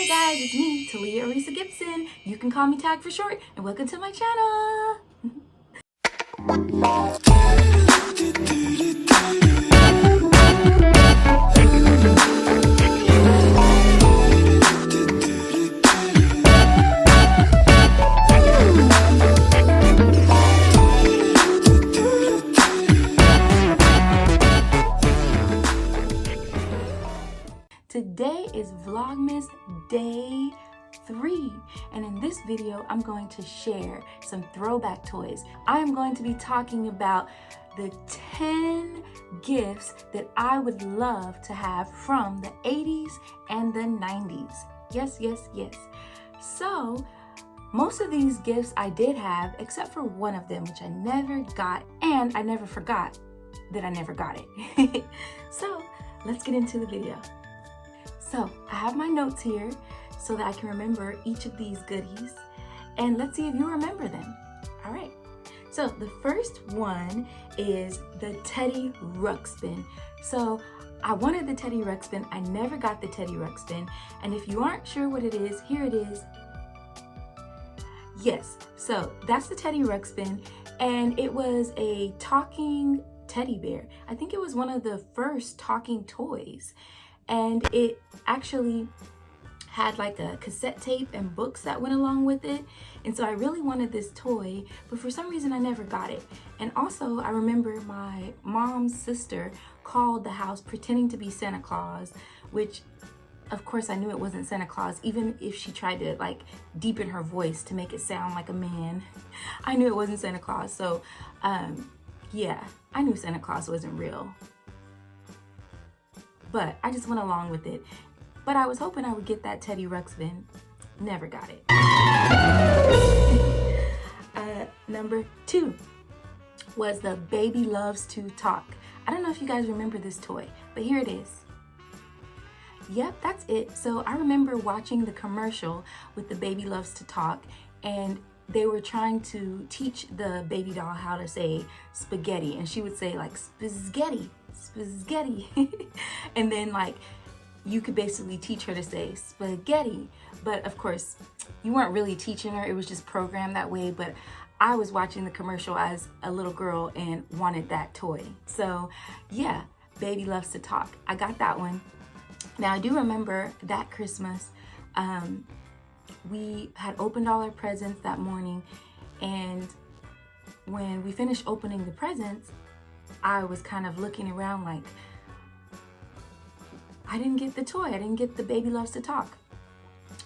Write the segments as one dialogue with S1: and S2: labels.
S1: Hey guys, it's me, Talia Arisa Gibson. You can call me Tag for short, and welcome to my channel. Today is Vlogmas Day 3, and in this video I'm going to share some throwback toys. I am going to be talking about the 10 gifts that I would love to have from the 80s and the 90s. Yes. So most of these gifts I did have, except for one of them, which I never got, and I never forgot that I never got it. So let's get into the video. So I have my notes here so that I can remember each of these goodies, and let's see if you remember them. All right, so the first one is the Teddy Ruxpin. So I wanted the Teddy Ruxpin. I never got the Teddy Ruxpin, and if you aren't sure what it is, here it is. Yes, so that's the Teddy Ruxpin, and it was a talking teddy bear. I think it was one of the first talking toys. And it actually had like a cassette tape and books that went along with it. And so I really wanted this toy, but for some reason I never got it. And also I remember my mom's sister called the house pretending to be Santa Claus, which of course I knew it wasn't Santa Claus, even if she tried to like deepen her voice to make it sound like a man. I knew it wasn't Santa Claus. So yeah, I knew Santa Claus wasn't real. But I just went along with it. But I was hoping I would get that Teddy Ruxpin. Never got it. Number 2 was the Baby Loves to Talk. I don't know if you guys remember this toy, but here it is. Yep, that's it. So I remember watching the commercial with the Baby Loves to Talk, and they were trying to teach the baby doll how to say spaghetti, and she would say like spaghetti. And then like you could basically teach her to say spaghetti, but of course you weren't really teaching her, it was just programmed that way. But I was watching the commercial as a little girl and wanted that toy. So yeah, Baby Loves to Talk. I got that one. Now I do remember that Christmas we had opened all our presents that morning, and when we finished opening the presents, I was kind of looking around like, I didn't get the toy. I didn't get the Baby Loves to Talk.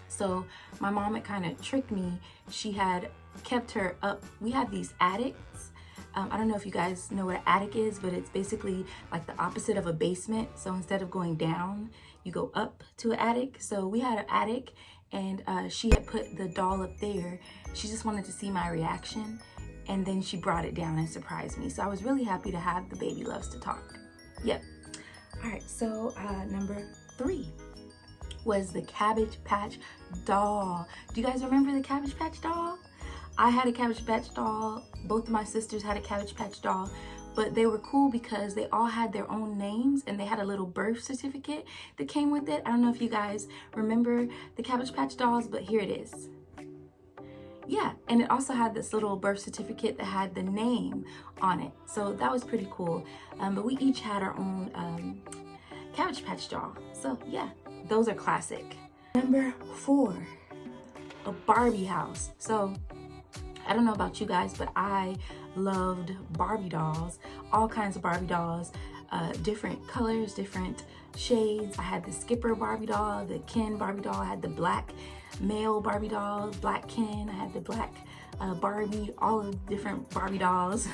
S1: So my mom had kind of tricked me. She had kept her up. We had these attics. I don't know if you guys know what an attic is, but it's basically like the opposite of a basement. So instead of going down, you go up to an attic. So we had an attic, and she had put the doll up there. She just wanted to see my reaction. And then she brought it down and surprised me. So I was really happy to have the Baby Loves to Talk. Yep. All right, so number 3 was the Cabbage Patch doll. Do you guys remember the Cabbage Patch doll? I had a Cabbage Patch doll. Both of my sisters had a Cabbage Patch doll, but they were cool because they all had their own names, and they had a little birth certificate that came with it. I don't know if you guys remember the Cabbage Patch dolls, but here it is. Yeah, and it also had this little birth certificate that had the name on it. So that was pretty cool. But we each had our own Cabbage Patch doll. So yeah, those are classic. Number 4, a Barbie house. So I don't know about you guys, but I loved Barbie dolls, all kinds of Barbie dolls, different colors, different shades. I had the Skipper Barbie doll, the Ken Barbie doll, I had the black male Barbie doll, black Ken, I had the black Barbie, all of the different Barbie dolls.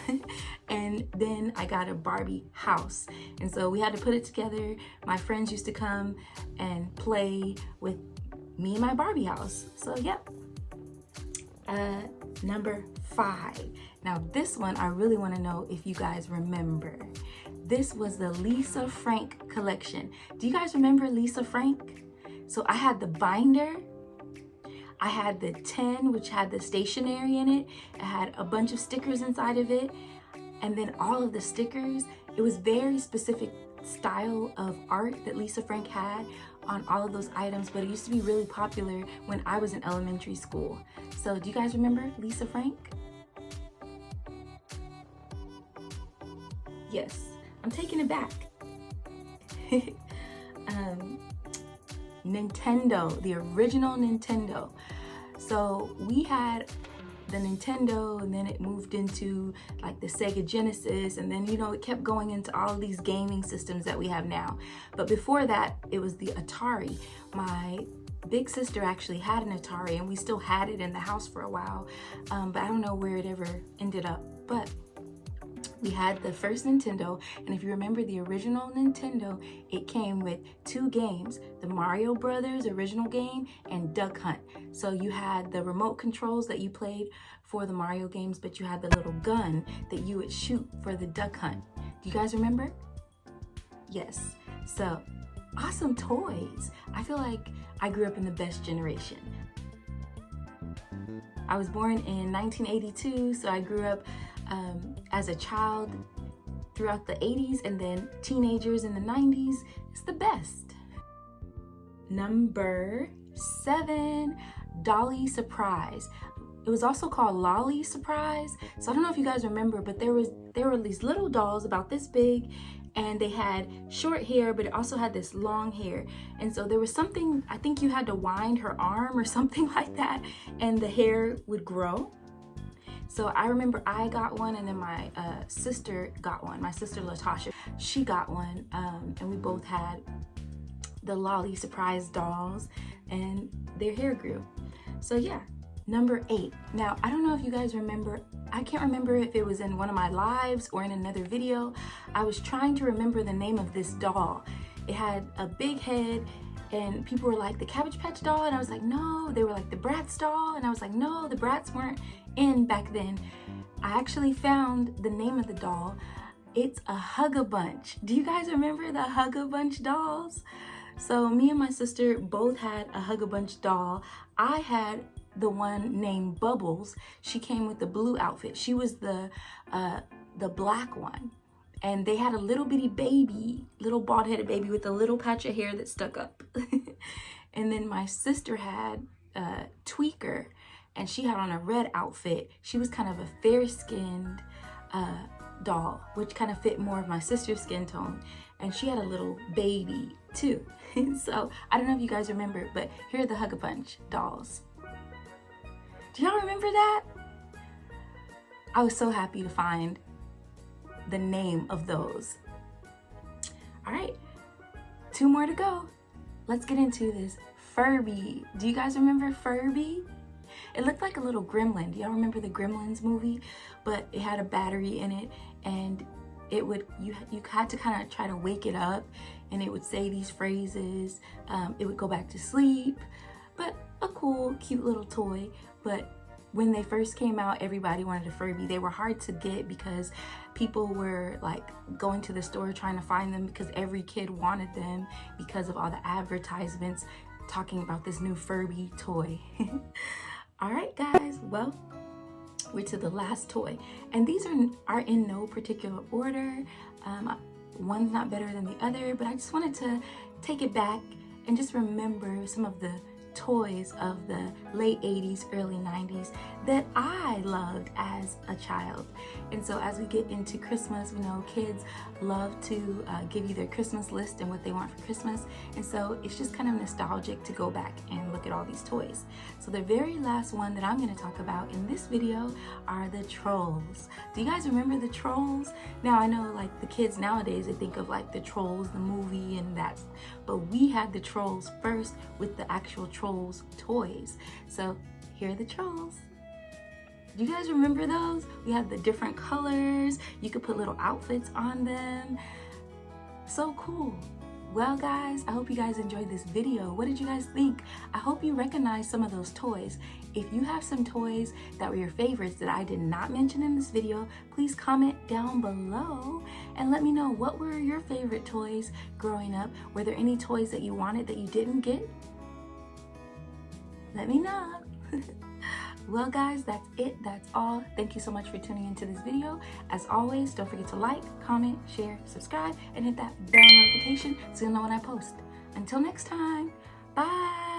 S1: And then I got a Barbie house, and so we had to put it together. My friends used to come and play with me and my Barbie house. So yep. Number 5. Now this one I really want to know if you guys remember. This was the Lisa Frank collection. Do you guys remember Lisa Frank? So I had the binder, I had the 10, which had the stationery in it. It had a bunch of stickers inside of it, and then all of the stickers, it was very specific style of art that Lisa Frank had. on all of those items, but it used to be really popular when I was in elementary school. So do you guys remember Lisa Frank? Yes, I'm taking it back. Nintendo, the original Nintendo. So we had the Nintendo, and then it moved into like the Sega Genesis, and then, you know, it kept going into all of these gaming systems that we have now. But before that, it was the Atari. My big sister actually had an Atari, and we still had it in the house for a while, but I don't know where it ever ended up. But we had the first Nintendo, and if you remember the original Nintendo, it came with 2 games, the Mario Brothers original game and Duck Hunt. So you had the remote controls that you played for the Mario games, but you had the little gun that you would shoot for the Duck Hunt. Do you guys remember? Yes. So awesome toys. I feel like I grew up in the best generation. I was born in 1982, so I grew up as a child throughout the 80s, and then teenagers in the 90s. It's the best. Number 7, Dolly Surprise. It was also called Lolly Surprise. So I don't know if you guys remember, but there were these little dolls about this big, and they had short hair, but it also had this long hair. And so there was something, I think you had to wind her arm or something like that, and the hair would grow. So I remember I got one, and then my sister got one. My sister Latasha, she got one, and we both had the Lolly Surprise dolls, and their hair grew. So yeah, number 8. Now, I don't know if you guys remember, I can't remember if it was in one of my lives or in another video. I was trying to remember the name of this doll. It had a big head, and people were like, the Cabbage Patch doll, and I was like, no. They were like, the Bratz doll, and I was like, no, the Bratz weren't in back then. I actually found the name of the doll. It's a Hug-a-Bunch. Do you guys remember the Hug-a-Bunch dolls? So me and my sister both had a Hug-a-Bunch doll. I had the one named Bubbles. She came with the blue outfit. She was the black one. And they had a little bitty baby, little bald-headed baby with a little patch of hair that stuck up. And then my sister had Tweaker, and she had on a red outfit. She was kind of a fair-skinned doll, which kind of fit more of my sister's skin tone. And she had a little baby too. So I don't know if you guys remember, but here are the Hug-a-Bunch dolls. Do y'all remember that? I was so happy to find the name of those. All right, 2 more to go. Let's get into this Furby. Do you guys remember Furby? It looked like a little gremlin. Do y'all remember the Gremlins movie? But it had a battery in it, and it would, you had to kind of try to wake it up, and it would say these phrases. It would go back to sleep. But a cool, cute little toy. But when they first came out, everybody wanted a Furby. They were hard to get because people were like going to the store trying to find them, because every kid wanted them because of all the advertisements talking about this new Furby toy. All right, guys, well, we're to the last toy, and these are in no particular order. One's not better than the other, but I just wanted to take it back and just remember some of the toys of the late 80s, early 90s that I loved as a child. And so as we get into Christmas, we know kids love to give you their Christmas list and what they want for Christmas. And so it's just kind of nostalgic to go back and look at all these toys. So the very last one that I'm going to talk about in this video are the Trolls. Do you guys remember the Trolls? Now I know like the kids nowadays, they think of like the Trolls, the movie, and that, but we had the Trolls first with the actual Trolls toys. So here are the Trolls. Do you guys remember those? We had the different colors. You could put little outfits on them. So cool. Well guys, I hope you guys enjoyed this video. What did you guys think? I hope you recognize some of those toys. If you have some toys that were your favorites that I did not mention in this video, please comment down below and let me know, what were your favorite toys growing up? Were there any toys that you wanted that you didn't get? Let me know. Well guys, that's it. That's all. Thank you so much for tuning into this video. As always, don't forget to like, comment, share, subscribe, and hit that bell notification so you'll know when I post. Until next time, bye.